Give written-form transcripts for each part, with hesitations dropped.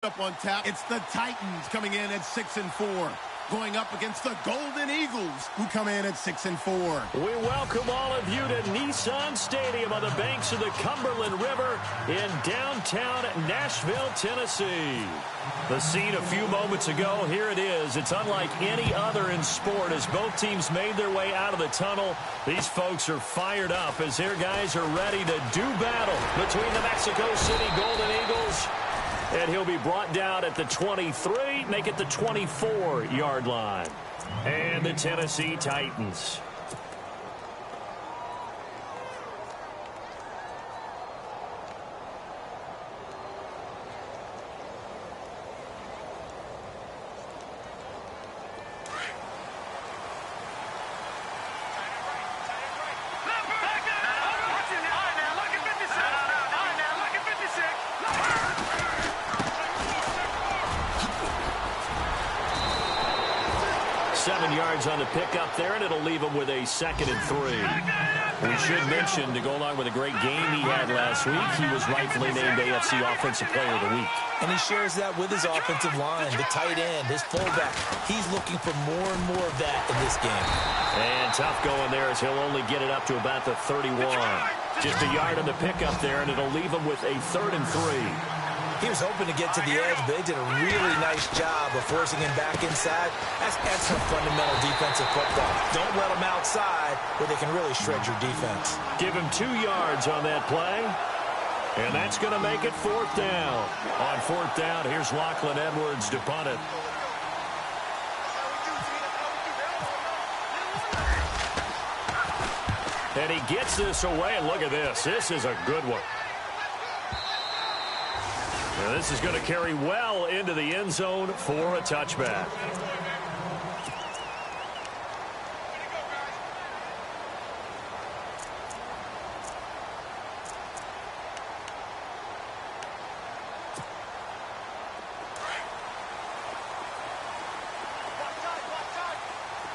Up on tap, it's the Titans coming in at 6-4, going up against the Golden Eagles, who come in at 6-4. We welcome all of you to Nissan Stadium on the banks of the Cumberland River in downtown Nashville, Tennessee. The scene a few moments ago, here it is. It's unlike any other in sport as both teams made their way out of the tunnel. These folks are fired up as their guys are ready to do battle between the Mexico City Golden Eagles. And he'll be brought down at the 23, make it the 24-yard line. And the Tennessee Titans. On the pickup there, and it'll leave him with a 2nd and 3. We should mention, to go along with a great game he had last week, he was rightfully named AFC Offensive Player of the Week. And he shares that with his offensive line, the tight end, his fullback. He's looking for more and more of that in this game. And tough going there as he'll only get it up to about the 31. Just a yard on the pickup there, and it'll leave him with a 3rd and 3. He was hoping to get to the edge, but they did a really nice job of forcing him back inside. That's excellent fundamental defensive football. Don't let him outside where they can really shred your defense. Give him 2 yards on that play. And that's going to make it 4th down. On 4th down, here's Lachlan Edwards to punt it. And he gets this away, and look at this. This is a good one. And this is going to carry well into the end zone for a touchback.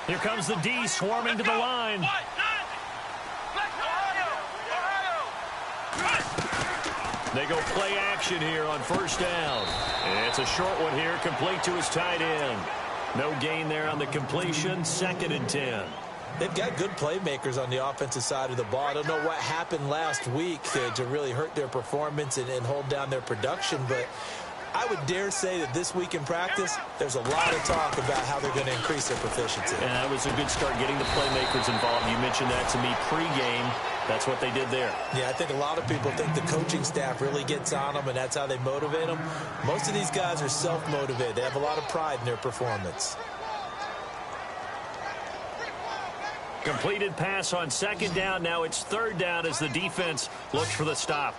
Here comes the D swarming to the line. They go play action here on 1st down. And it's a short one here, complete to his tight end. No gain there on the completion, 2nd and 10. They've got good playmakers on the offensive side of the ball. I don't know what happened last week to really hurt their performance and hold down their production, but I would dare say that this week in practice, there's a lot of talk about how they're going to increase their proficiency. And that was a good start getting the playmakers involved. You mentioned that to me pregame. That's what they did there. Yeah, I think a lot of people think the coaching staff really gets on them, and that's how they motivate them. Most of these guys are self-motivated. They have a lot of pride in their performance. Completed pass on 2nd down. Now it's 3rd down as the defense looks for the stop.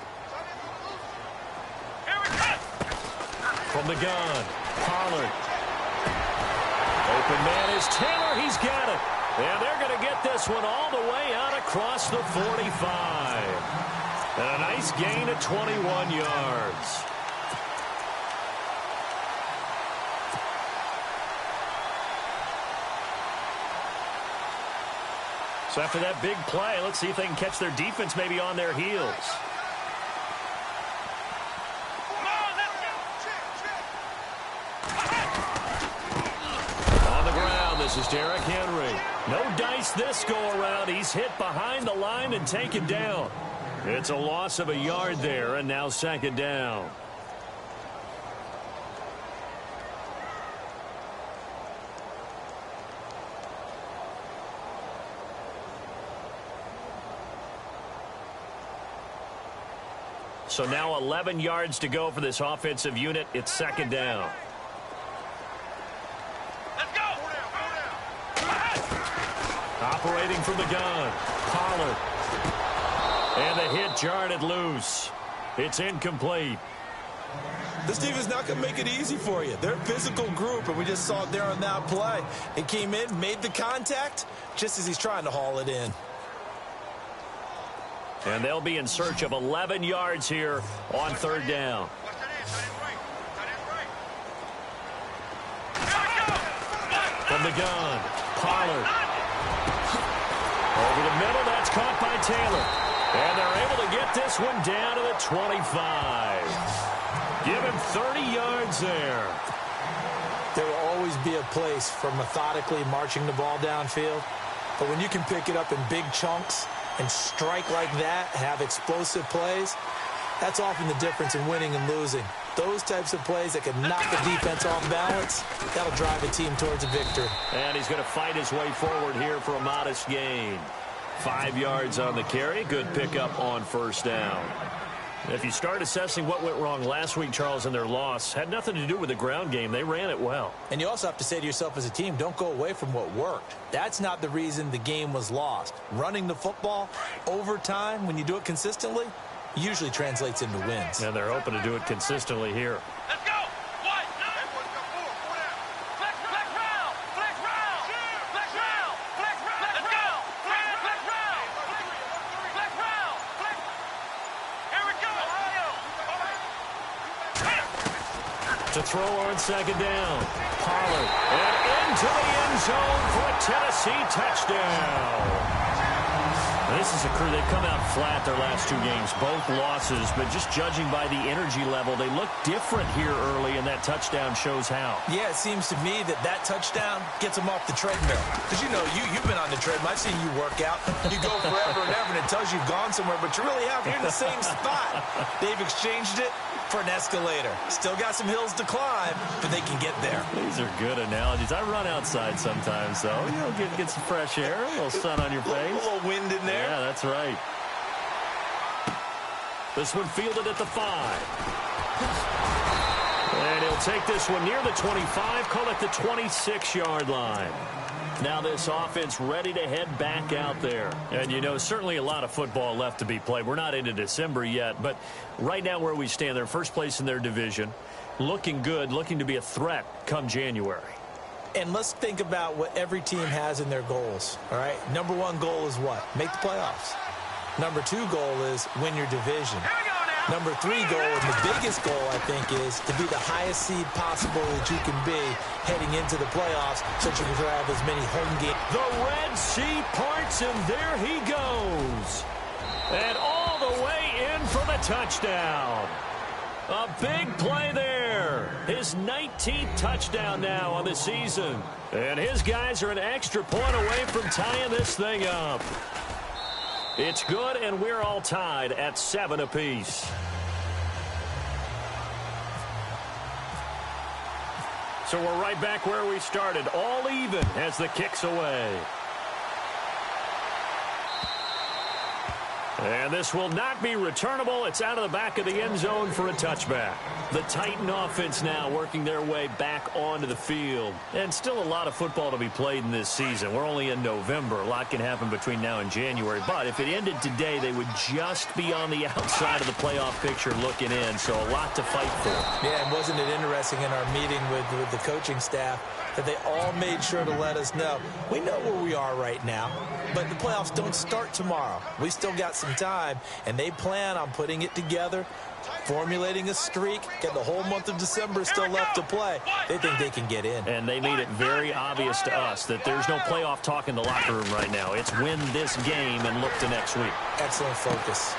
From the gun, Pollard. Open man is Taylor. He's got it. And they're going to get this one all the way out across the 45. And a nice gain of 21 yards. So after that big play, let's see if they can catch their defense maybe on their heels. This is Derrick Henry. No dice this go-around. He's hit behind the line and taken down. It's a loss of a yard there, and now 2nd down. So now 11 yards to go for this offensive unit. It's 2nd down. Operating from the gun, Pollard. And the hit jarred it loose. It's incomplete. This team is not going to make it easy for you. They're a physical group, and we just saw it there on that play. He came in, made the contact, just as he's trying to haul it in. And they'll be in search of 11 yards here on 3rd down. From the gun, Pollard. Over the middle, that's caught by Taylor. And they're able to get this one down to the 25. Give him 30 yards there. There will always be a place for methodically marching the ball downfield. But when you can pick it up in big chunks and strike like that, have explosive plays, that's often the difference in winning and losing. Those types of plays that can knock the defense off balance, that'll drive a team towards a victory. And he's going to fight his way forward here for a modest gain. 5 yards on the carry. Good pickup on first down. If you start assessing what went wrong last week, Charles, in their loss, had nothing to do with the ground game. They ran it well. And you also have to say to yourself as a team, don't go away from what worked. That's not the reason the game was lost. Running the football over time, when you do it consistently, usually translates into wins. And they're hoping to do it consistently here. Let's go. To throw on second down. Pollard. And into the end zone for a Tennessee touchdown. This is a crew. They've come out flat their last 2 games, both losses. But just judging by the energy level, they look different here early, and that touchdown shows how. Yeah, it seems to me that touchdown gets them off the treadmill. Because, you know, you've been on the treadmill. I've seen you work out. You go forever and ever, and it tells you you've gone somewhere, but you really haven't. You're in the same spot. They've exchanged it for an escalator. Still got some hills to climb, but they can get there. These are good analogies. I run outside sometimes, though. You know, get some fresh air, a little sun on your face. A little wind in there. Yeah, that's right. This one fielded at the 5. And he'll take this one near the 25, call it the 26-yard line. Now this offense ready to head back out there. And, you know, certainly a lot of football left to be played. We're not into December yet, but right now where we stand, they're first place in their division, looking good, looking to be a threat come January. And let's think about what every team has in their goals, all right? Number 1 goal is what? Make the playoffs. Number 2 goal is win your division. Number 3 goal, and the biggest goal, I think, is to be the highest seed possible that you can be heading into the playoffs so that you can have as many home games. The Red Sea parts, and there he goes. And all the way in for the touchdown. A big play there. His 19th touchdown now on the season. And his guys are an extra point away from tying this thing up. It's good, and we're all tied at 7 apiece. So we're right back where we started, all even as the kick's away. And this will not be returnable. It's out of the back of the end zone for a touchback. The Titan offense now working their way back onto the field. And still a lot of football to be played in this season. We're only in November. A lot can happen between now and January. But if it ended today, they would just be on the outside of the playoff picture looking in. So a lot to fight for. Yeah, and wasn't it interesting in our meeting with the coaching staff that they all made sure to let us know. We know where we are right now, but the playoffs don't start tomorrow. We still got some time, and they plan on putting it together, formulating a streak, get the whole month of December still left to play. They think they can get in. And they made it very obvious to us that there's no playoff talk in the locker room right now. It's win this game and look to next week. Excellent focus.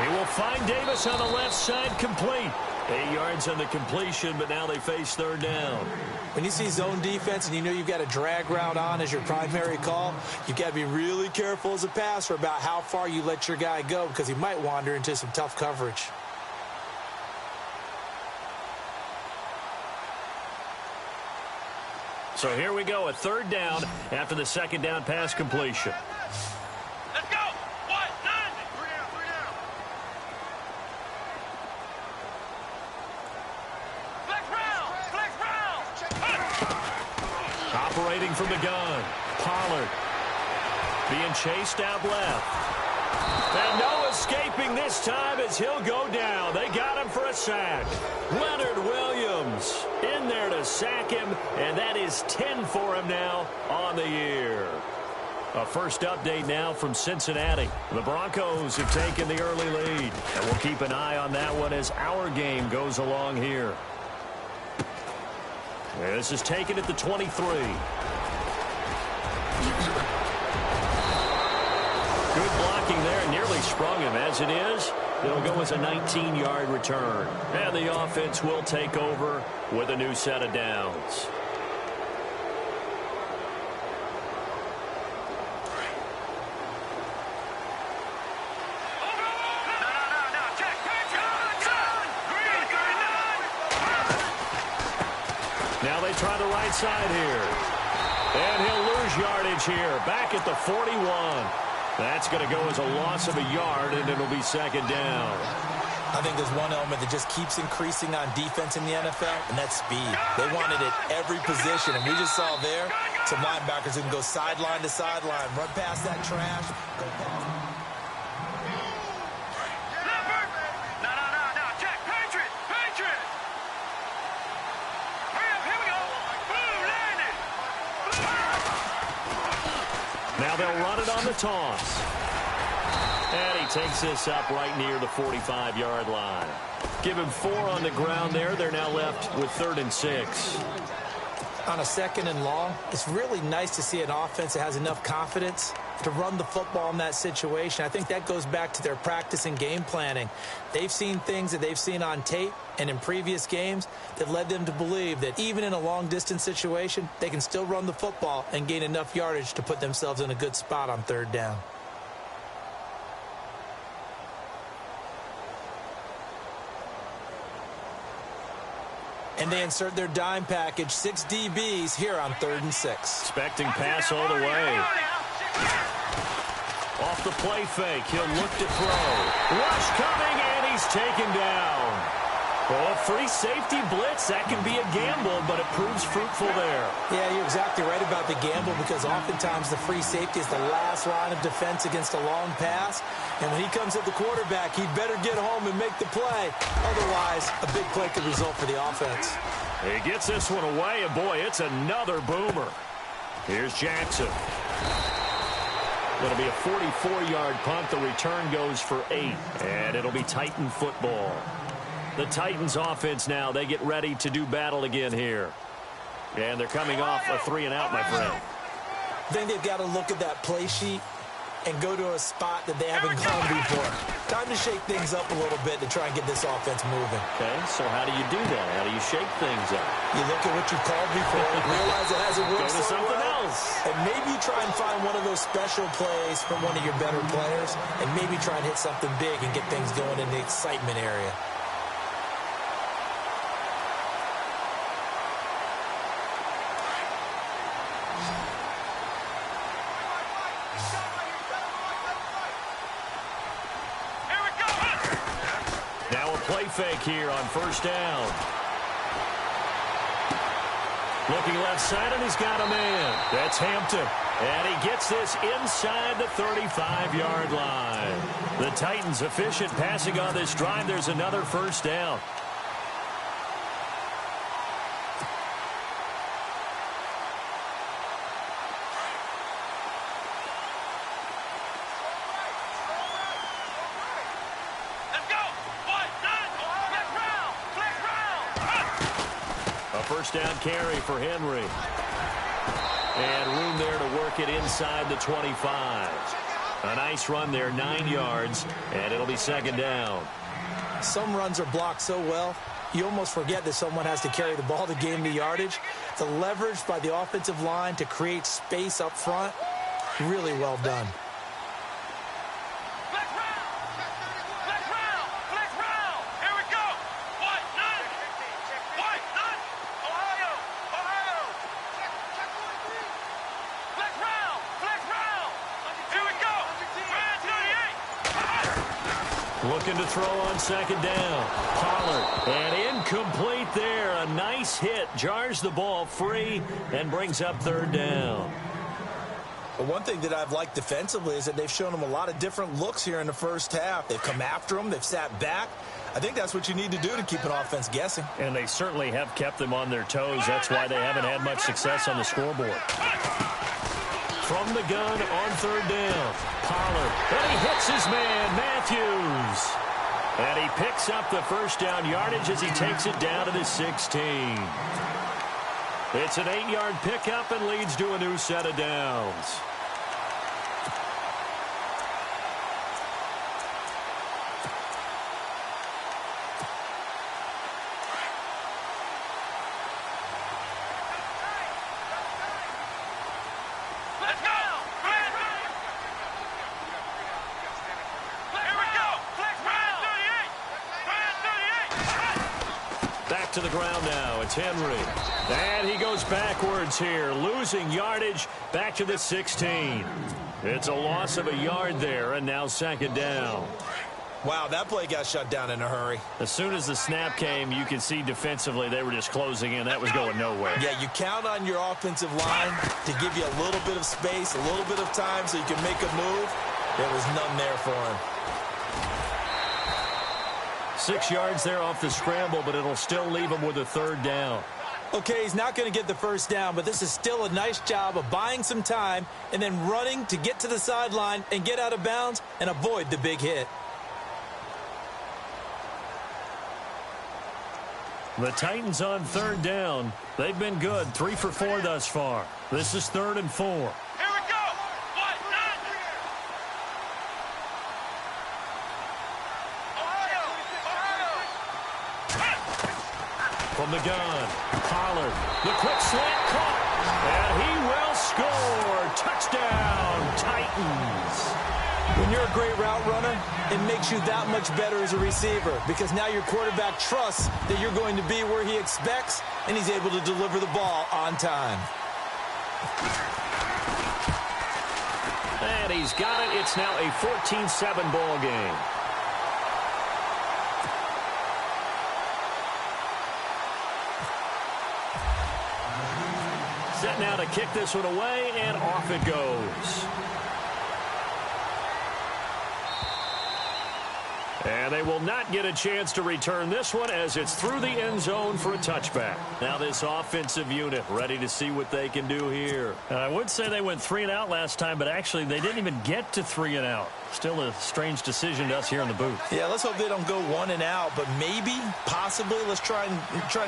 He will find Davis on the left side complete. 8 yards on the completion, but now they face third down. When you see zone defense and you know you've got a drag route on as your primary call, you've got to be really careful as a passer about how far you let your guy go because he might wander into some tough coverage. So here we go, a third down after the second down pass completion. Let's go. 1, 9. 3 down, 3 down. Operating from the gun. Pollard being chased out left. And no escaping this time as he'll go down. They got him for a sack. Leonard Williams in there to sack him, and that is 10 for him now on the year. A first update now from Cincinnati. The Broncos have taken the early lead, and we'll keep an eye on that one as our game goes along here. This is taken at the 23. Good blocking there, nearly sprung him. As it is, It'll go as a 19-yard return. And the offense will take over with a new set of downs. Now they try the right side here. And he'll lose yardage here. Back at the 41. That's going to go as a loss of a yard, and it'll be second down. I think there's one element that just keeps increasing on defense in the NFL, and that's speed. They want it at every position, and we just saw there some linebackers who can go sideline to sideline, run past that trash, go past. Now they'll run it on the toss. And he takes this up right near the 45-yard line. Give him 4 on the ground there. They're now left with 3rd and 6. On a 2nd and long, it's really nice to see an offense that has enough confidence to run the football in that situation. I think that goes back to their practice and game planning. They've seen things that they've seen on tape and in previous games that led them to believe that even in a long-distance situation, they can still run the football and gain enough yardage to put themselves in a good spot on 3rd down. And they insert their dime package, 6 DBs here on 3rd and 6. Expecting pass all the way. Off the play fake, he'll look to throw. Rush coming, and he's taken down. Oh, free safety blitz, that can be a gamble, but it proves fruitful there. Yeah, you're exactly right about the gamble, because oftentimes the free safety is the last line of defense against a long pass. And when he comes at the quarterback, he'd better get home and make the play. Otherwise, a big play could result for the offense. He gets this one away, and boy, it's another boomer. Here's Jackson. It'll be a 44-yard punt. The return goes for 8, and it'll be Titan football. The Titans offense now, they get ready to do battle again here. And they're coming off a 3-and-out, my friend. I think they've got to look at that play sheet and go to a spot that they haven't gone before. Time to shake things up a little bit to try and get this offense moving. Okay, so how do you do that? How do you shake things up? You look at what you've called before and realize it hasn't worked Go to so something well. else. And maybe you try and find one of those special plays from one of your better players, and maybe try and hit something big and get things going in the excitement area. Play fake here on 1st down. Looking left side, and he's got a man. That's Hampton. And he gets this inside the 35-yard line. The Titans efficient passing on this drive. There's another 1st down. First down carry for Henry. And room there to work it inside the 25. A nice run there, 9 yards, and it'll be 2nd down. Some runs are blocked so well, you almost forget that someone has to carry the ball to gain the yardage. The leverage by the offensive line to create space up front, really well done. Looking to throw on 2nd down. Pollard, and incomplete there. A nice hit. Jars the ball free and brings up 3rd down. But one thing that I've liked defensively is that they've shown them a lot of different looks here in the first half. They've come after them. They've sat back. I think that's what you need to do to keep an offense guessing. And they certainly have kept them on their toes. That's why they haven't had much success on the scoreboard. From the gun on 3rd down. Pollard. And he hits his man, Matthews. And he picks up the 1st down yardage as he takes it down to the 16. It's an 8-yard pickup and leads to a new set of downs. to the ground now. It's Henry. And he goes backwards here, losing yardage back to the 16. It's a loss of a yard there, and now second down. Wow, that play got shut down in a hurry. As soon as the snap came, you could see defensively they were just closing in. That was going nowhere. Yeah, you count on your offensive line to give you a little bit of space, a little bit of time so you can make a move. There was none there for him. 6 yards there off the scramble, but it'll still leave him with a third down. Okay, he's not going to get the first down, but this is still a nice job of buying some time and then running to get to the sideline and get out of bounds and avoid the big hit. The Titans on third down. They've been good, 3 for 4 thus far. This is 3rd and 4. Here we go. What? None. Ohio. From the gun, Pollard. The quick slant caught. And he will score. Touchdown, Titans. When you're a great route runner, it makes you that much better as a receiver because now your quarterback trusts that you're going to be where he expects, and he's able to deliver the ball on time. And he's got it. It's now a 14-7 ball game. Set now to kick this one away, and off it goes. And they will not get a chance to return this one as it's through the end zone for a touchback. Now this offensive unit ready to see what they can do here. I would say they went 3 and out last time, but actually they didn't even get to 3 and out. Still a strange decision to us here in the booth. Yeah, let's hope they don't go 1 and out, but maybe, possibly, let's try and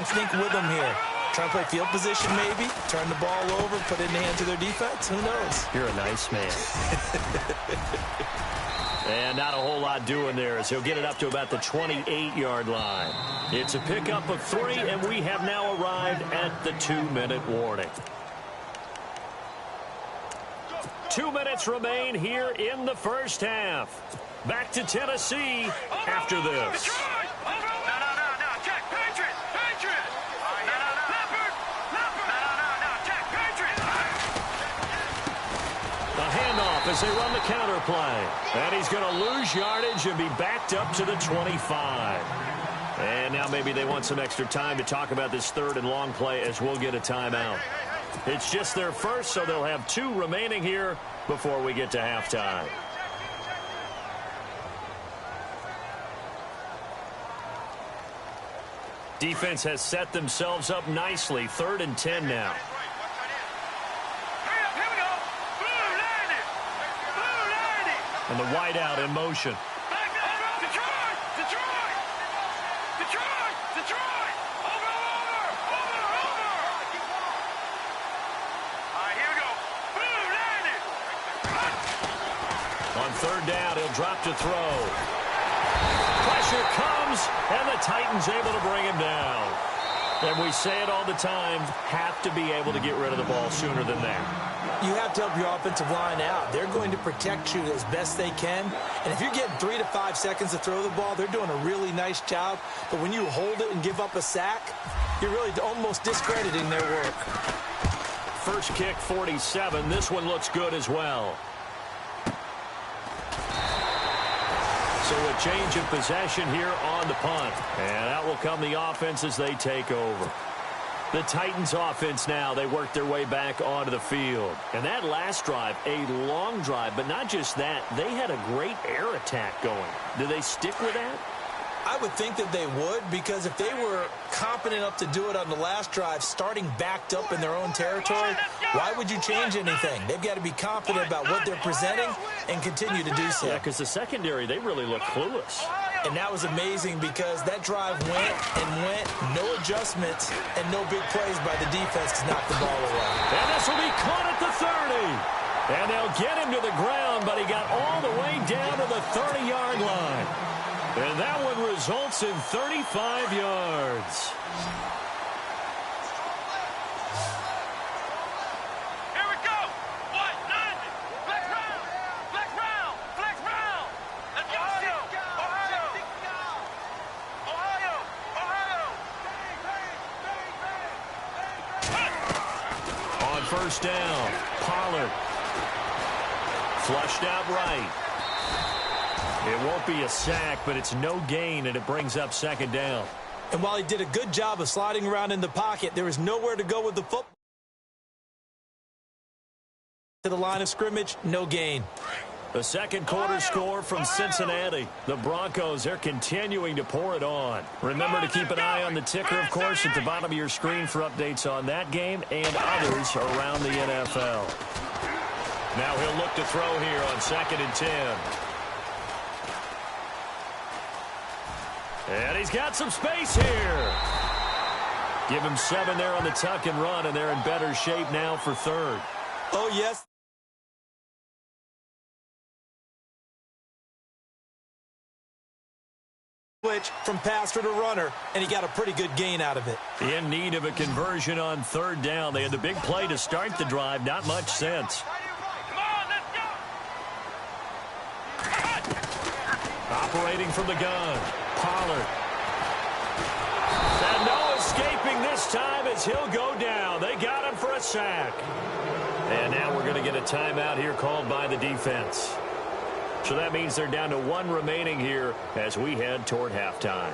think with them here. Try and play field position maybe, turn the ball over, put it in the hands of their defense. Who knows? You're a nice man. And not a whole lot doing there as he'll get it up to about the 28-yard line. It's a pickup of 3, and we have now arrived at the 2-minute warning. 2 minutes remain here in the first half. Back to Tennessee after this. As they run the counter play. And he's going to lose yardage and be backed up to the 25. And now maybe they want some extra time to talk about this 3rd and long play as we'll get a timeout. It's just their first, so they'll have 2 remaining here before we get to halftime. Defense has set themselves up nicely. 3rd and 10 now. And the wideout in motion. On 3rd down, he'll drop to throw. Pressure comes, and the Titans able to bring him down. And we say it all the time, have to be able to get rid of the ball sooner than that. You have to help your offensive line out. They're going to protect you as best they can. And if you're getting 3 to 5 seconds to throw the ball, they're doing a really nice job. But when you hold it and give up a sack, you're really almost discrediting their work. First kick, 47. This one looks good as well. So a change of possession here on the punt. And out will come the offense as they take over. The Titans offense now, they work their way back onto the field. And that last drive, a long drive, but not just that, they had a great air attack going. Do they stick with that? I would think that they would, because if they were competent enough to do it on the last drive, starting backed up in their own territory, why would you change anything? They've got to be confident about what they're presenting and continue to do so. Yeah, because the secondary, they really look clueless. And that was amazing because that drive went and went, no adjustments, and no big plays by the defense to knock the ball away. And this will be caught at the 30. And they'll get him to the ground, but he got all the way down to the 30-yard line. And that one results in 35 yards. Here we go. What? None. Flex round. Flex round. Flex round. Let's go. Ohio. Ohio. Ohio. first down. Pollard. Flushed out right. It won't be a sack, but it's no gain, and it brings up second down. And while he did a good job of sliding around in the pocket, there was nowhere to go with the football. To the line of scrimmage, no gain. The second quarter score from Cincinnati. The Broncos are continuing to pour it on. Remember to keep an eye on the ticker, of course, at the bottom of your screen for updates on that game and others around the NFL. Now he'll look to throw here on 2nd and 10. And he's got some space here. Give him 7 there on the tuck and run, and they're in better shape now for 3rd. Oh, yes. Switch from passer to runner, and he got a pretty good gain out of it. In need of a conversion on 3rd down. They had the big play to start the drive. Not much sense. Operating from the gun. Pollard. And no escaping this time as he'll go down. They got him for a sack. And now we're going to get a timeout here called by the defense. So that means they're down to 1 remaining here as we head toward halftime.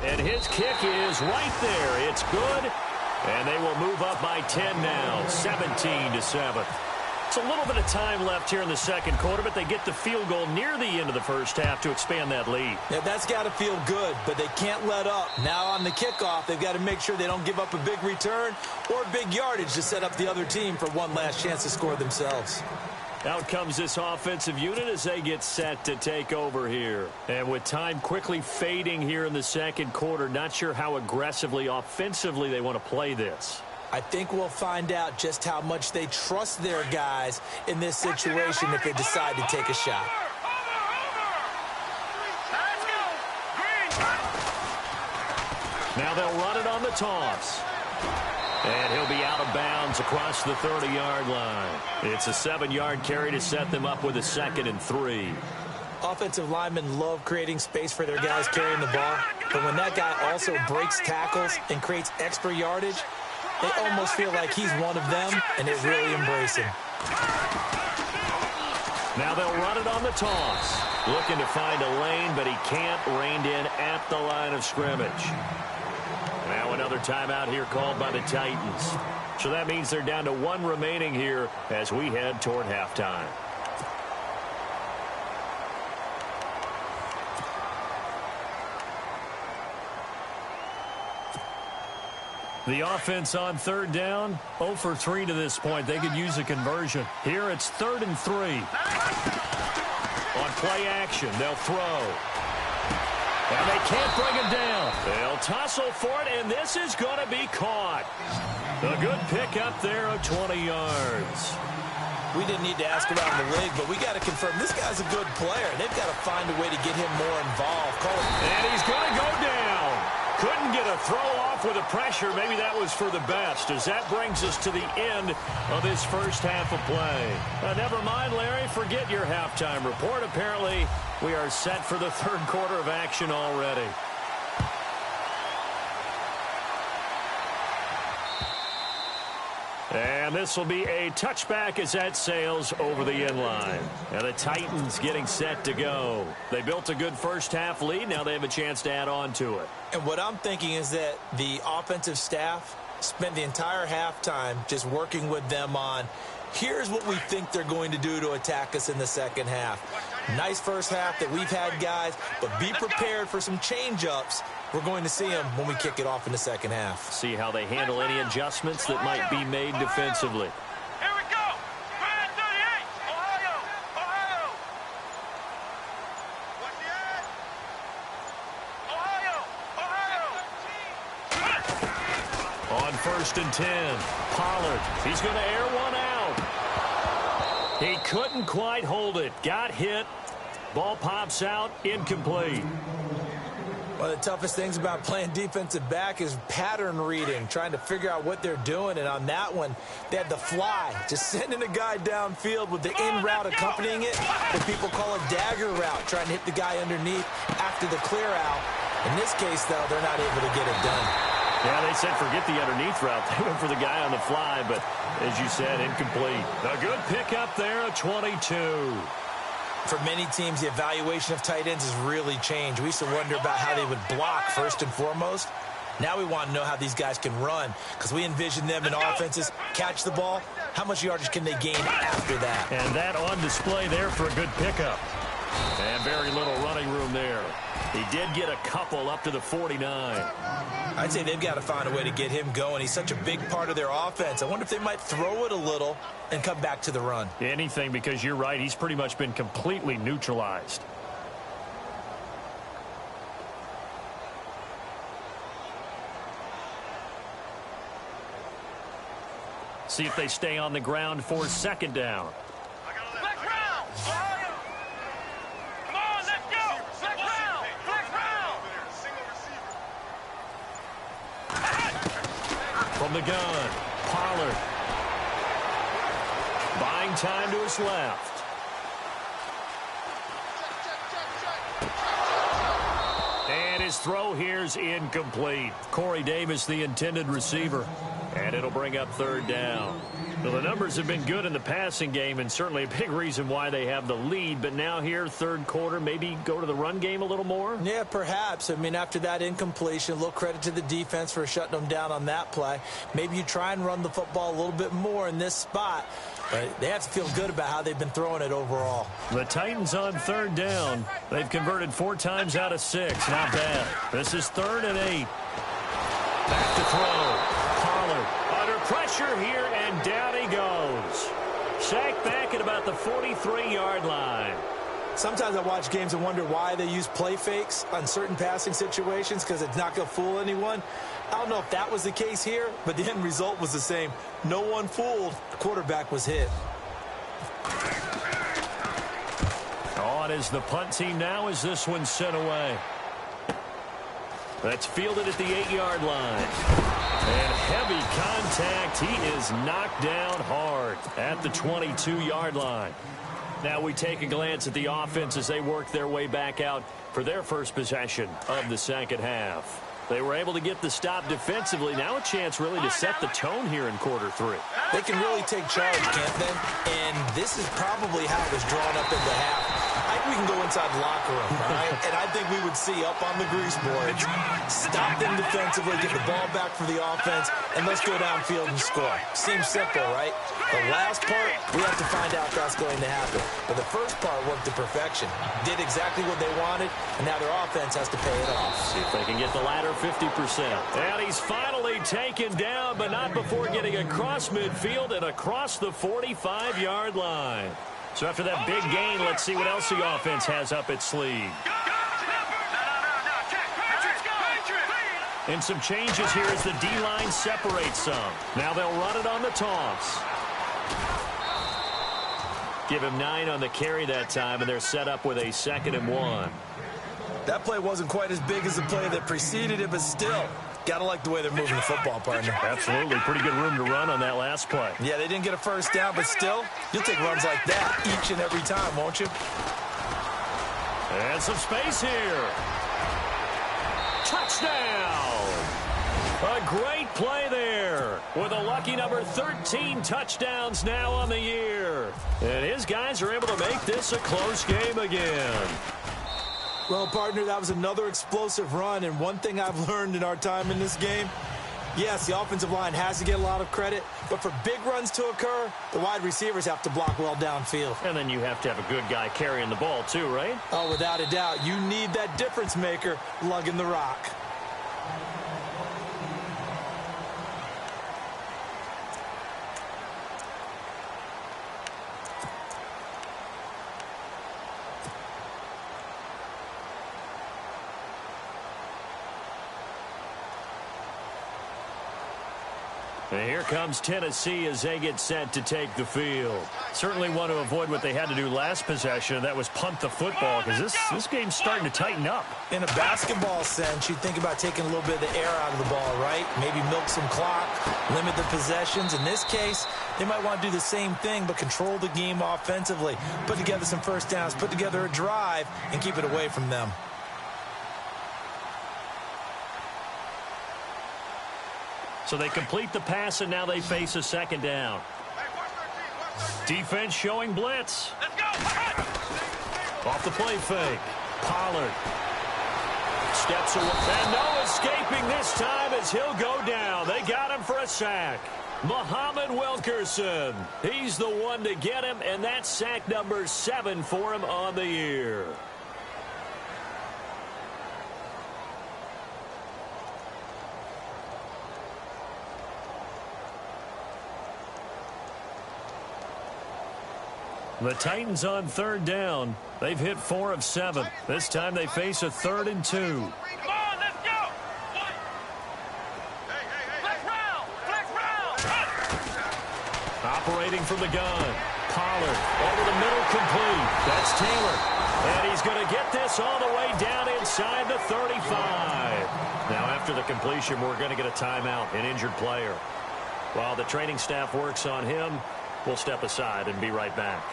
And his kick is right there. It's good. And they will move up by 10 now, 17-7. It's a little bit of time left here in the second quarter, but they get the field goal near the end of the first half to expand that lead. Yeah, that's got to feel good, but they can't let up. Now on the kickoff, they've got to make sure they don't give up a big return or big yardage to set up the other team for one last chance to score themselves. Out comes this offensive unit as they get set to take over here. And with time quickly fading here in the second quarter, not sure how aggressively, offensively they want to play this. I think we'll find out just how much they trust their guys in this situation if they decide to take a shot. Now they'll run it on the toss. And he'll be out of bounds across the 30-yard line. It's a 7-yard carry to set them up with a 2nd and 3. Offensive linemen love creating space for their guys carrying the ball, but when that guy also breaks tackles and creates extra yardage, they almost feel like he's one of them, and they really embrace him. Now they'll run it on the toss. Looking to find a lane, but he can't. Reined in at the line of scrimmage. Now another timeout here called by the Titans. So that means they're down to 1 remaining here as we head toward halftime. The offense on 3rd down, 0 for 3 to this point. They could use a conversion. Here it's 3rd and 3. On play action, they'll throw. And they can't bring him down. They'll tussle for it, and this is going to be caught. A good pickup there of 20 yards. We didn't need to ask around the league, but we got to confirm this guy's a good player. They've got to find a way to get him more involved. And he's going to go down. Couldn't get a throw off with the pressure. Maybe that was for the best, as that brings us to the end of this first half of play. Never mind, Larry. Forget your halftime report. Apparently, we are set for the 3rd quarter of action already. And this will be a touchback as that sails over the end line. And the Titans getting set to go. They built a good first half lead. Now they have a chance to add on to it. And what I'm thinking is that the offensive staff spent the entire halftime just working with them on, here's what we think they're going to do to attack us in the second half. Nice first half that we've had, guys, but be prepared for some change-ups. We're going to see them when we kick it off in the second half. See how they handle any adjustments that might be made defensively. Here we go. 38. Ohio. Ohio. What's the Ohio. Ohio. On 1st and 10, Pollard. He's going to air one out. He couldn't quite hold it. Got hit. Ball pops out. Incomplete. One of the toughest things about playing defensive back is pattern reading, trying to figure out what they're doing. And on that one, they had the fly, just sending a guy downfield with the in route accompanying it. What people call a dagger route, trying to hit the guy underneath after the clear out. In this case, though, they're not able to get it done. Yeah, they said forget the underneath route. They went for the guy on the fly, but as you said, incomplete. A good pickup there, a 22. For many teams, the evaluation of tight ends has really changed. We used to wonder about how they would block first and foremost. Now we want to know how these guys can run, because we envision them in offenses catch the ball. How much yardage can they gain after that? And that on display there for a good pickup. And very little running room there. He did get a couple up to the 49. I'd say they've got to find a way to get him going. He's such a big part of their offense. I wonder if they might throw it a little and come back to the run. Anything, because you're right. He's pretty much been completely neutralized. See if they stay on the ground for second down. Flex round. Come on, let's go. Flex round. Flex round. From the gun, Pollard. Buying time to his left. And his throw here's incomplete. Corey Davis, the intended receiver. And it'll bring up third down. Well, the numbers have been good in the passing game, and certainly a big reason why they have the lead. But now here, third quarter, maybe go to the run game a little more? Yeah, perhaps. I mean, after that incompletion, a little credit to the defense for shutting them down on that play. Maybe you try and run the football a little bit more in this spot. But they have to feel good about how they've been throwing it overall. The Titans on third down. They've converted 4 times out of 6. Not bad. This is 3rd and 8. Back to throw. Under pressure here, and down he goes. Sacked back at about the 43-yard line. Sometimes I watch games and wonder why they use play fakes on certain passing situations, because it's not going to fool anyone. I don't know if that was the case here, but the end result was the same. No one fooled. The quarterback was hit. On is the punt team now as this one's sent away. That's fielded at the 8-yard line. And heavy contact. He is knocked down hard at the 22-yard line. Now we take a glance at the offense as they work their way back out for their first possession of the second half. They were able to get the stop defensively. Now a chance really to set the tone here in quarter 3. They can really take charge, can't they? And this is probably how it was drawn up in the half. I think we can go inside the locker room, right? And I think we would see up on the grease boards, stop them defensively, get the ball back for the offense, and let's go downfield and score. Seems simple, right? The last part, we have to find out that's going to happen. But the first part worked to perfection. Did exactly what they wanted, and now their offense has to pay it off. See if they can get the latter 50%. And he's finally taken down, but not before getting across midfield and across the 45-yard line. So after that big gain, let's see what else the offense has up its sleeve. And some changes here as the D-line separates some. Now they'll run it on the toss. Give him 9 on the carry that time, and they're set up with a 2nd and 1. That play wasn't quite as big as the play that preceded it, but still, got to like the way they're moving the football, partner. Absolutely. Pretty good room to run on that last play. Yeah, they didn't get a first down, but still, you'll take runs like that each and every time, won't you? And some space here. Touchdown! A great play there with a lucky number 13 touchdowns now on the year. And his guys are able to make this a close game again. Well, partner, that was another explosive run, and one thing I've learned in our time in this game, yes, the offensive line has to get a lot of credit, but for big runs to occur, the wide receivers have to block well downfield. And then you have to have a good guy carrying the ball too, right? Oh, without a doubt. You need that difference maker lugging the rock. And here comes Tennessee as they get set to take the field. Certainly want to avoid what they had to do last possession. That was punt the football, because this game's starting to tighten up. In a basketball sense, you think about taking a little bit of the air out of the ball, right? Maybe milk some clock, limit the possessions. In this case, they might want to do the same thing, but control the game offensively. Put together some first downs, put together a drive, and keep it away from them. So they complete the pass, and now they face a second down. Defense showing blitz. Let's go. Off the play fake. Pollard steps away. And no escaping this time as he'll go down. They got him for a sack. Muhammad Wilkerson. He's the one to get him, and that's sack number 7 for him on the year. The Titans on third down. They've hit 4 of 7. This time they face a 3rd and 2. Come on, let's go. Flex round. Flex round. Operating from the gun. Pollard over the middle, complete. That's Taylor. And he's going to get this all the way down inside the 35. Now after the completion, we're going to get a timeout, an injured player. While the training staff works on him, we'll step aside and be right back.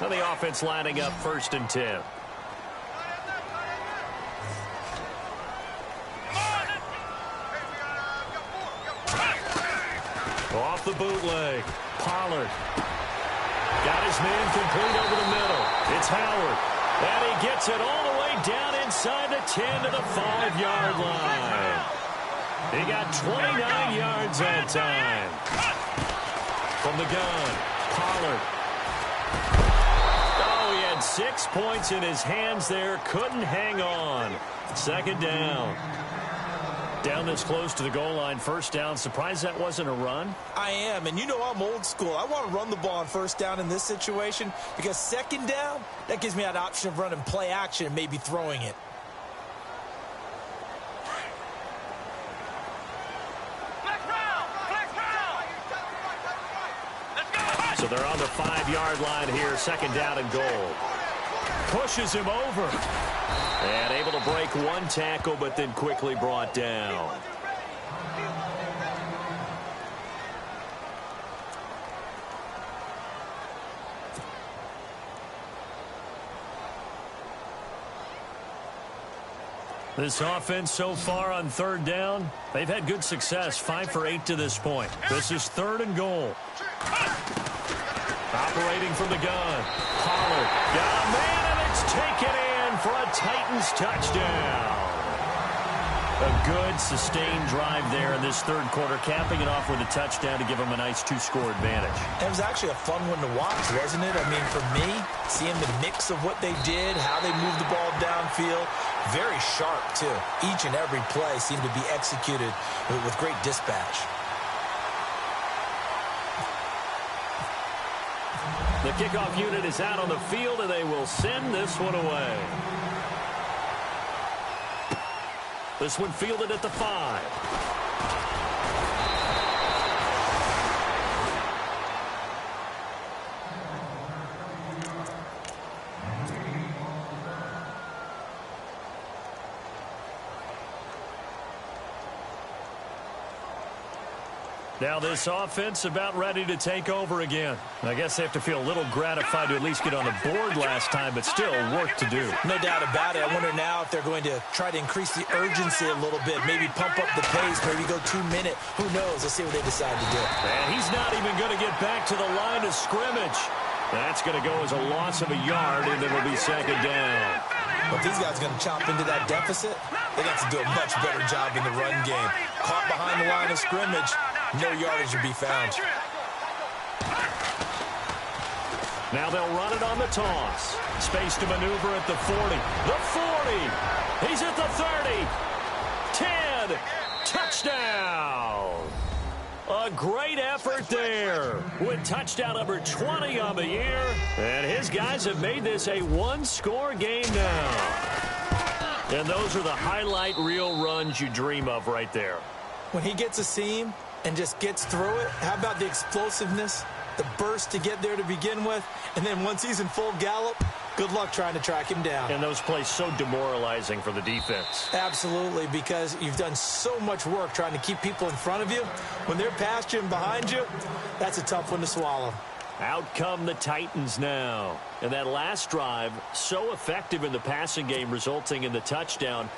Now the offense lining up 1st and 10. Off the bootleg. Pollard got his man complete over the middle. It's Howard. And he gets it all the way down inside the 10 to the 5-yard line. He got 29 yards that time. From the gun, Pollard. Oh, he had 6 points in his hands there. Couldn't hang on. 2nd down. Down this close to the goal line. 1st down. Surprised that wasn't a run? I am, and you know I'm old school. I want to run the ball on 1st down in this situation because 2nd down, that gives me that option of running play action and maybe throwing it. So they're on the 5-yard line here. 2nd down and goal. Pushes him over. And able to break 1 tackle, but then quickly brought down. This offense so far on 3rd down, they've had good success. 5 for 8 to this point. This is 3rd and goal. Operating from the gun. Pollard got a man, and it's taken in for a Titans touchdown. A good, sustained drive there in this 3rd quarter, capping it off with a touchdown to give them a nice 2-score advantage. It was actually a fun one to watch, wasn't it? I mean, for me, seeing the mix of what they did, how they moved the ball downfield, very sharp, too. Each and every play seemed to be executed with great dispatch. The kickoff unit is out on the field, and they will send this one away. This one fielded at the 5. Now this offense about ready to take over again. I guess they have to feel a little gratified to at least get on the board last time, but still work to do. No doubt about it. I wonder now if they're going to try to increase the urgency a little bit, maybe pump up the pace, maybe go 2-minute. Who knows? Let's see what they decide to do. And he's not even going to get back to the line of scrimmage. That's going to go as a loss of a yard, and it'll be 2nd down. But these guys are going to chomp into that deficit. They got to do a much better job in the run game. Caught behind the line of scrimmage. No yardage to be found. Now they'll run it on the toss. Space to maneuver at the 40. The 40. He's at the 30. 10. Touchdown. A great effort there with touchdown number 20 on the year. And his guys have made this a 1-score game now. And those are the highlight reel runs you dream of right there. When he gets a seam and just gets through it, how about the explosiveness, the burst to get there to begin with, and then once he's in full gallop, good luck trying to track him down. And those plays so demoralizing for the defense. Absolutely, because you've done so much work trying to keep people in front of you. When they're past you and behind you, that's a tough one to swallow. Out come the Titans now. And that last drive, so effective in the passing game, resulting in the touchdown.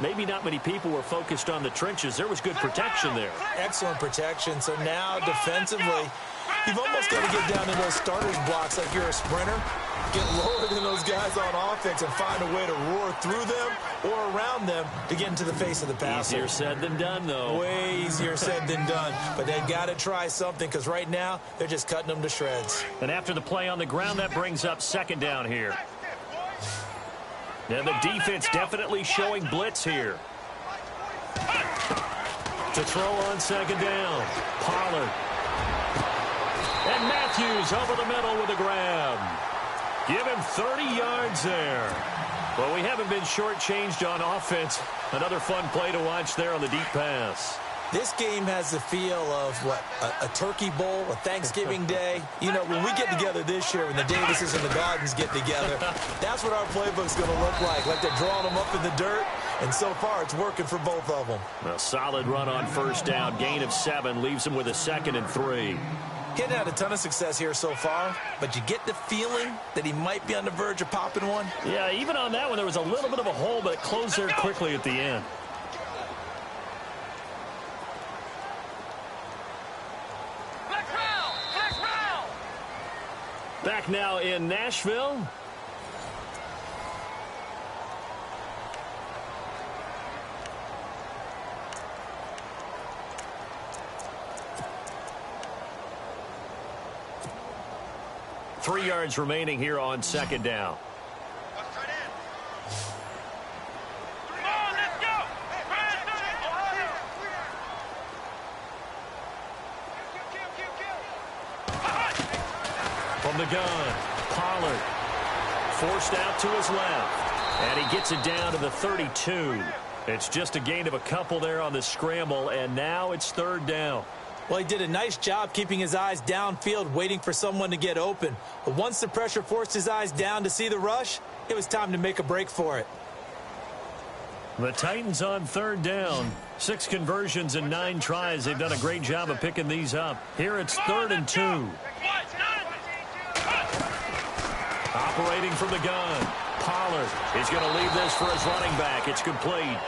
Maybe not many people were focused on the trenches. There was good protection there. Excellent protection. So now defensively, you've almost got to get down in those starters blocks like you're a sprinter. Get lower than those guys on offense and find a way to roar through them or around them to get into the face of the passer. Easier said than done, though. Way easier said than done. But they've got to try something because right now they're just cutting them to shreds. And after the play on the ground, that brings up second down here. And the defense definitely showing blitz here. To throw on second down. Pollard. And Matthews over the middle with a grab. Give him 30 yards there. Well, we haven't been shortchanged on offense. Another fun play to watch there on the deep pass. This game has the feel of, what, a turkey bowl, a Thanksgiving day. You know, when we get together this year, when the Davises and the Gardens get together, that's what our playbook's going to look like they're drawing them up in the dirt. And so far, it's working for both of them. A solid run on first down. Gain of 7 leaves them with a 2nd and 3. Getting had a ton of success here so far, but you get the feeling that he might be on the verge of popping one. Yeah, even on that one, there was a little bit of a hole, but it closed there quickly at the end. Back now in Nashville. Three yards remaining here on second down. From the gun, Pollard forced out to his left, and he gets it down to the 32. It's just a gain of a couple there on the scramble, and now it's third down. Well, he did a nice job keeping his eyes downfield, waiting for someone to get open. But once the pressure forced his eyes down to see the rush, it was time to make a break for it. The Titans on third down. 6 conversions and 9 tries. They've done a great job of picking these up. Here it's 3rd and 2. Operating from the gun. Pollard is going to leave this for his running back. It's complete.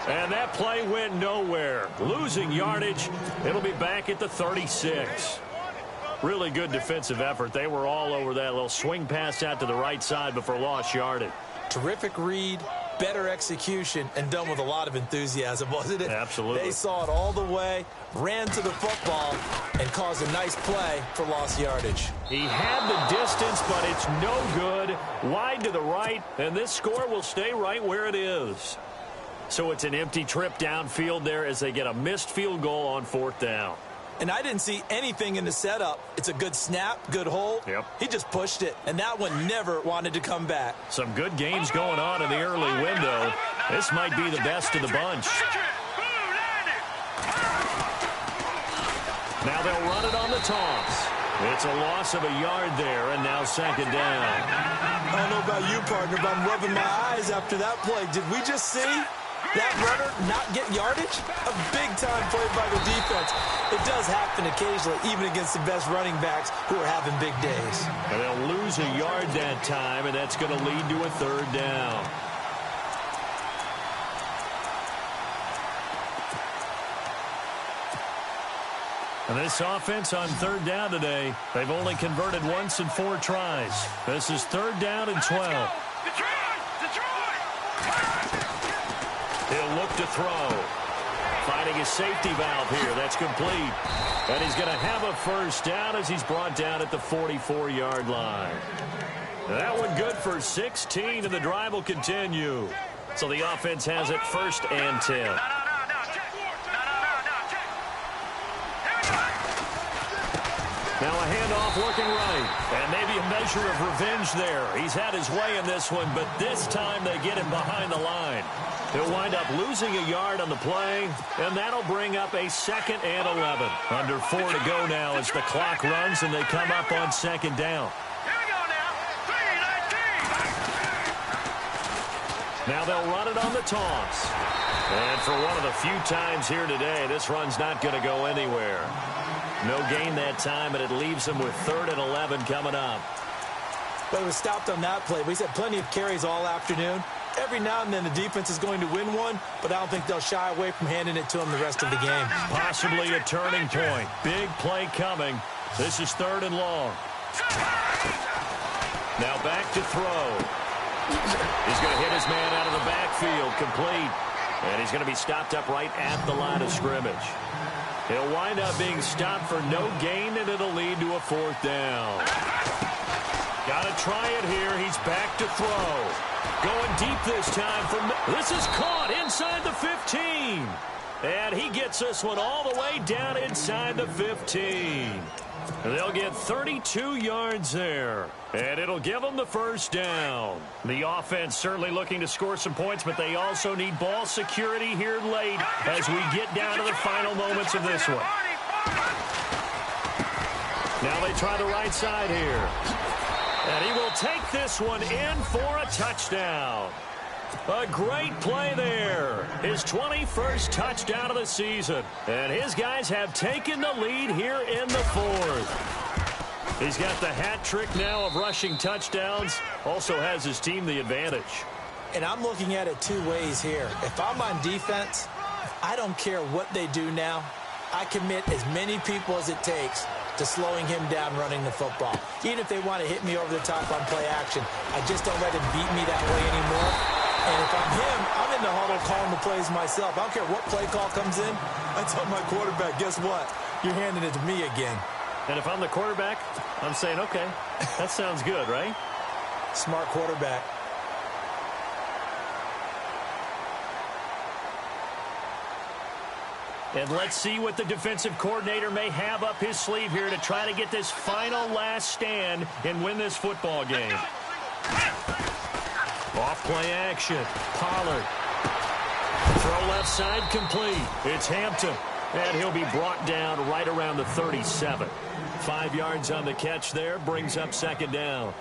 And that play went nowhere. Losing yardage. It'll be back at the 36. Really good defensive effort. They were all over that little swing pass out to the right side before lost yardage. Terrific read, better execution, and done with a lot of enthusiasm, wasn't it? Absolutely. They saw it all the way, ran to the football, and caused a nice play for lost yardage. He had the distance, but it's no good. Wide to the right, and this score will stay right where it is. So it's an empty trip downfield there as they get a missed field goal on 4th down. And I didn't see anything in the setup. It's a good snap, good hold. Yep. He just pushed it, and that one never wanted to come back. Some good games going on in the early window. This might be the best of the bunch. Now they'll run it on the toss. It's a loss of a yard there, and now 2nd down. I don't know about you, partner, but I'm rubbing my eyes after that play. Did we just see that runner not get yardage? A big-time play by the defense. It does happen occasionally, even against the best running backs who are having big days. And they'll lose a yard that time, and that's going to lead to a 3rd down. And this offense on 3rd down today, they've only converted once in 4 tries. This is 3rd down and 12. He'll look to throw. Finding his safety valve here. That's complete. And he's going to have a first down as he's brought down at the 44-yard line. That one good for 16, and the drive will continue. So the offense has it 1st and 10. Now a handoff looking right. And maybe a measure of revenge there. He's had his way in this one, but this time they get him behind the line. He'll wind up losing a yard on the play, and that'll bring up a 2nd and 11. Under 4 to go now as the clock runs and they come up on 2nd down. Here we go now. 3-19. Now they'll run it on the toss. And for one of the few times here today, this run's not going to go anywhere. No gain that time, and it leaves them with 3rd and 11 coming up. But it was stopped on that play. He's had plenty of carries all afternoon. Every now and then the defense is going to win one, but I don't think they'll shy away from handing it to him the rest of the game. Possibly a turning point. Big play coming. This is 3rd and long. Now back to throw. He's going to hit his man out of the backfield, complete. And he's going to be stopped up right at the line of scrimmage. He'll wind up being stopped for no gain, and it'll lead to a 4th down. Got to try it here. He's back to throw. Going deep this time. This is caught inside the 15. And he gets this one all the way down inside the 15. They'll get 32 yards there. And it'll give them the 1st down. The offense certainly looking to score some points, but they also need ball security here late as we get down to the final moments of this one. Now they try the right side here. And he will take this one in for a touchdown. A great play there. His 21st touchdown of the season. And his guys have taken the lead here in the 4th. He's got the hat trick now of rushing touchdowns. Also has his team the advantage. And I'm looking at it 2 ways here. If I'm on defense, I don't care what they do now. I commit as many people as it takes to slowing him down running the football. Even if they want to hit me over the top on play action, I just don't let him beat me that way anymore. And if I'm him, I'm in the huddle calling the plays myself. I don't care what play call comes in. I tell my quarterback, guess what? You're handing it to me again. And if I'm the quarterback, I'm saying, okay, that sounds good, right? Smart quarterback. And let's see what the defensive coordinator may have up his sleeve here to try to get this final last stand and win this football game. Off play action. Pollard. Throw left side complete. It's Hampton. And he'll be brought down right around the 37. 5 yards on the catch there. Brings up 2nd down.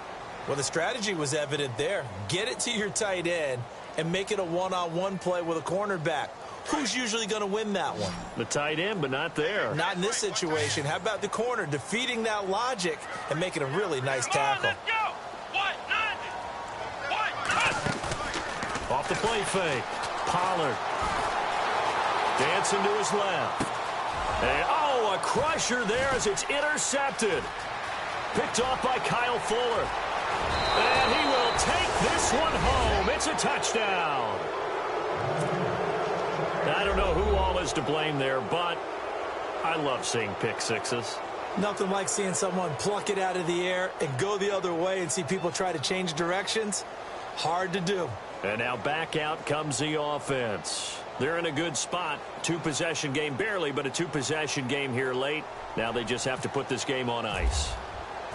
Well, the strategy was evident there. Get it to your tight end and make it a one-on-one play with a cornerback. Who's usually going to win that one? The tight end, but not there. Not in this situation. How about the corner defeating that logic and making a really nice tackle? Off the play fake. Pollard. Dancing to his left. And, oh, a crusher there as it's intercepted. Picked off by Kyle Fuller. And he will take this one home. It's a touchdown. I don't know who all is to blame there, but I love seeing pick sixes. Nothing like seeing someone pluck it out of the air and go the other way and see people try to change directions. Hard to do. And now back out comes the offense. They're in a good spot. 2-possession game, barely, but a 2-possession game here late. Now they just have to put this game on ice.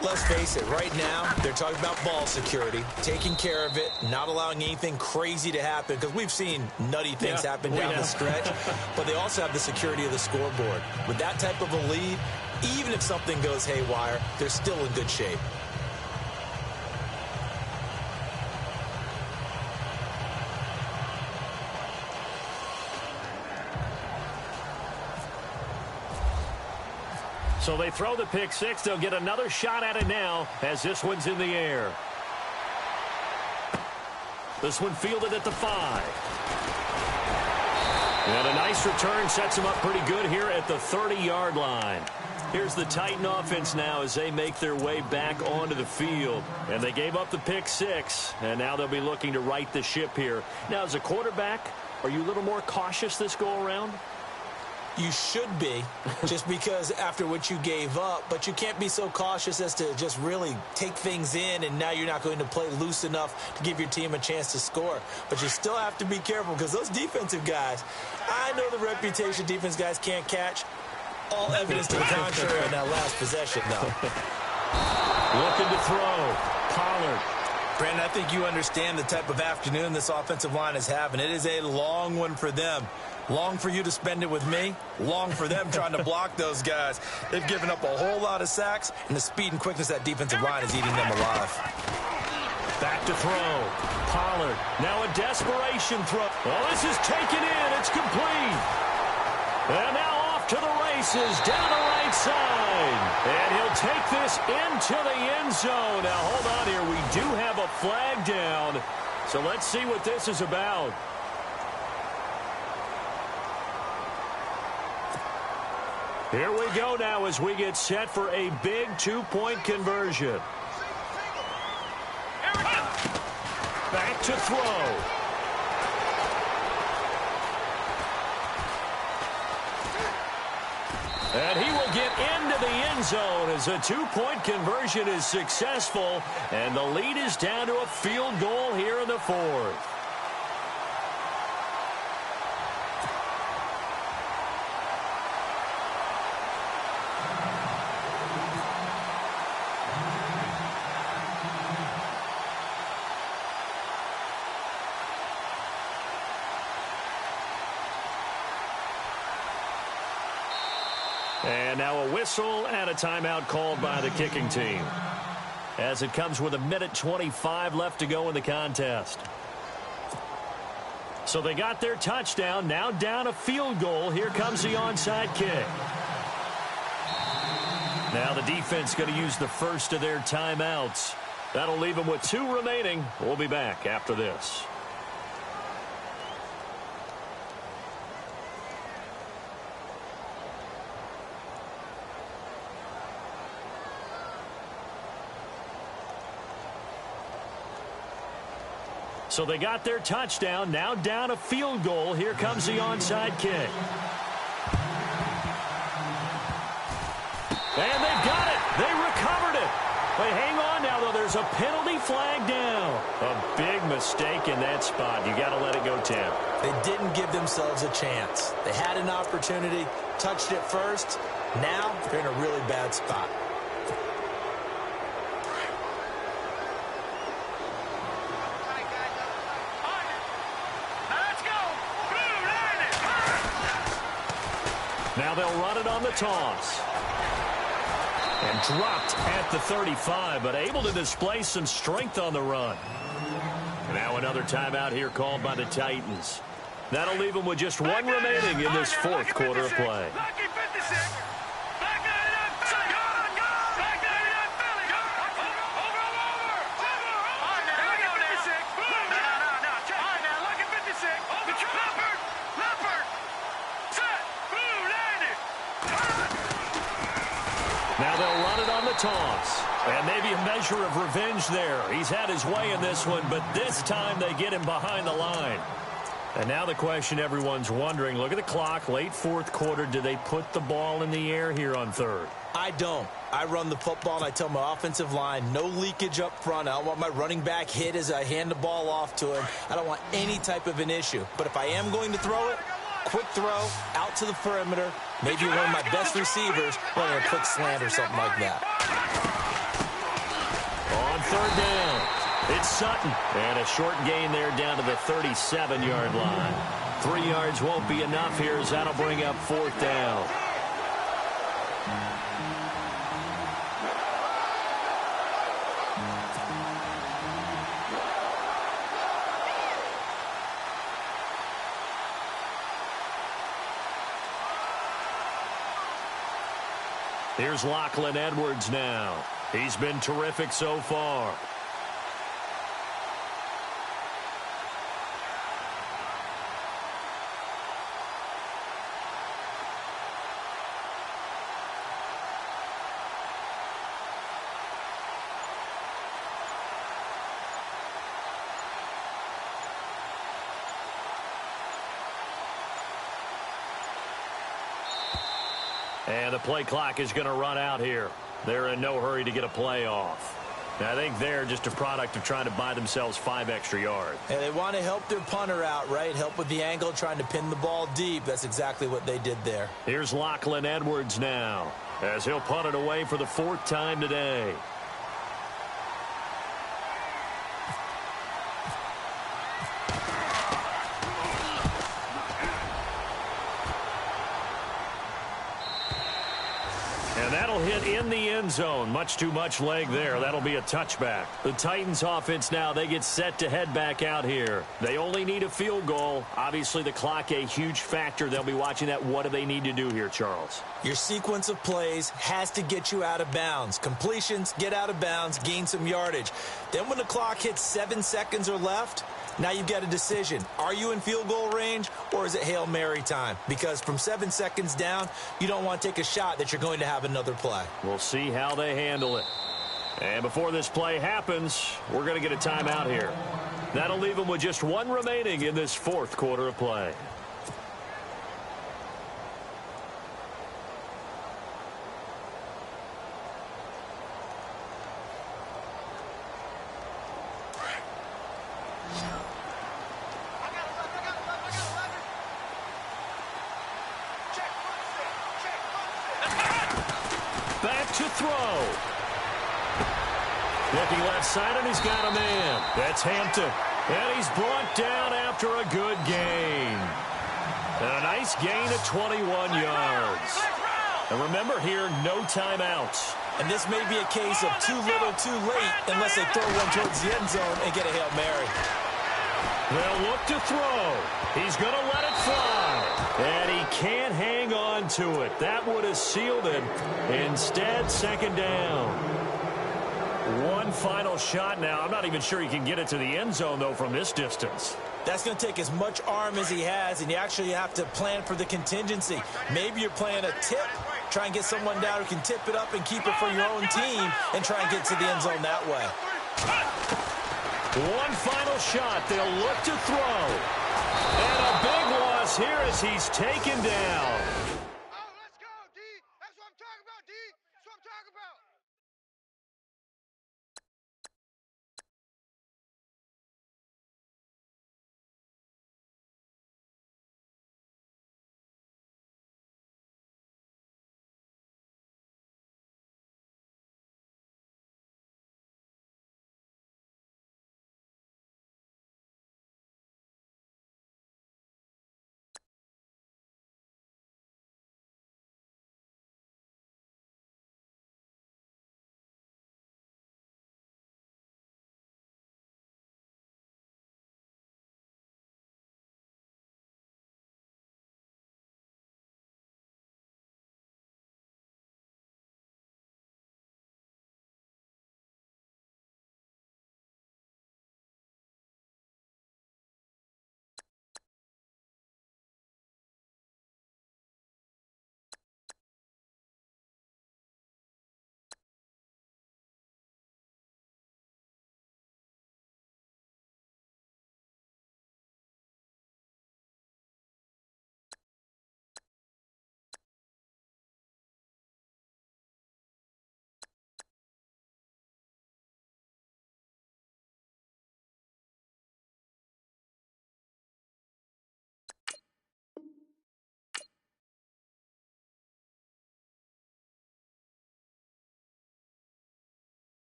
Let's face it, right now, they're talking about ball security, taking care of it, not allowing anything crazy to happen, because we've seen nutty things happen down the stretch, but they also have the security of the scoreboard. With that type of a lead, even if something goes haywire, they're still in good shape. So they throw the pick six. They'll get another shot at it now as this one's in the air. This one fielded at the 5. And a nice return sets them up pretty good here at the 30-yard line. Here's the Titan offense now as they make their way back onto the field. And they gave up the pick six, and now they'll be looking to right the ship here. Now, as a quarterback, are you a little more cautious this go-around? You should be, just because after what you gave up, but you can't be so cautious as to just really take things in, and now you're not going to play loose enough to give your team a chance to score. But you still have to be careful, because those defensive guys, I know the reputation defense guys can't catch. All evidence to the contrary in that last possession, though. Looking to throw. Pollard. Brandon, I think you understand the type of afternoon this offensive line is having. It is a long one for them. Long for you to spend it with me. Long for them trying to block those guys. They've given up a whole lot of sacks, and the speed and quickness of that defensive line is eating them alive. Back to throw. Pollard. Now a desperation throw. Oh, this is taken in. It's complete. And now off to the races down the right side. And he'll take this into the end zone. Now, hold on here. We do have a flag down. So let's see what this is about. Here we go now as we get set for a big two-point conversion. Back to throw. And he will get into the end zone as a two-point conversion is successful. And the lead is down to a field goal here in the fourth. And now a whistle and a timeout called by the kicking team, as it comes with 1:25 left to go in the contest. So they got their touchdown, now down a field goal. Here comes the onside kick. Now the defense going to use the first of their timeouts. That'll leave them with 2 remaining. We'll be back after this. So they got their touchdown, now down a field goal. Here comes the onside kick. And they've got it. They recovered it. They hang on now, though. There's a penalty flag down. A big mistake in that spot. You got to let it go, Tim. They didn't give themselves a chance. They had an opportunity, touched it first. Now they're in a really bad spot. Now they'll run it on the toss. And dropped at the 35, but able to display some strength on the run. And now another timeout here called by the Titans. That'll leave them with just 1 remaining in this fourth quarter of play. Now they'll run it on the toss. And maybe a measure of revenge there. He's had his way in this one, but this time they get him behind the line. And now the question everyone's wondering, look at the clock, late fourth quarter, do they put the ball in the air here on third? I don't. I run the football, and I tell my offensive line, no leakage up front. I don't want my running back hit as I hand the ball off to him. I don't want any type of an issue. But if I am going to throw it, quick throw, out to the perimeter, maybe one of my best receivers running a quick slant or something like that. On third down, it's Sutton. And a short gain there down to the 37-yard line. 3 yards won't be enough here as that'll bring up fourth down. Here's Lachlan Edwards now. He's been terrific so far. And the play clock is going to run out here. They're in no hurry to get a play off. I think they're just a product of trying to buy themselves 5 extra yards. And they want to help their punter out, right? Help with the angle, trying to pin the ball deep. That's exactly what they did there. Here's Lachlan Edwards now, as he'll punt it away for the 4th time today. And that'll That'll hit in the end zone. Much too much leg there. That'll be a touchback. The Titans offense now, they get set to head back out here. They only need a field goal. Obviously, the clock a huge factor. They'll be watching that. What do they need to do here, Charles? Your sequence of plays has to get you out of bounds. Completions, get out of bounds, gain some yardage. Then when the clock hits 7 seconds or left, now you've got a decision. Are you in field goal range or is it Hail Mary time? Because from 7 seconds down, you don't want to take a shot that you're going to have another play. We'll see how they handle it. And before this play happens, we're going to get a timeout here. That'll leave them with just one remaining in this fourth quarter of play. Back to throw. Looking left side, and he's got a man. That's Hampton. And he's brought down after a good gain. And a nice gain of 21 yards. And remember here, no timeouts. And this may be a case of too little, too late, unless they throw one towards the end zone and get a Hail Mary. They'll look to throw. He's going to let it fly. And he can't hang on to it. That would have sealed him. Instead, second down. One final shot now. I'm not even sure he can get it to the end zone, though, from this distance. That's going to take as much arm as he has, and you actually have to plan for the contingency. Maybe you're playing a tip. Try and get someone down who can tip it up and keep it for your own team and try and get to the end zone that way. One final shot. They'll look to throw. And a big loss here as he's taken down.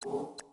go!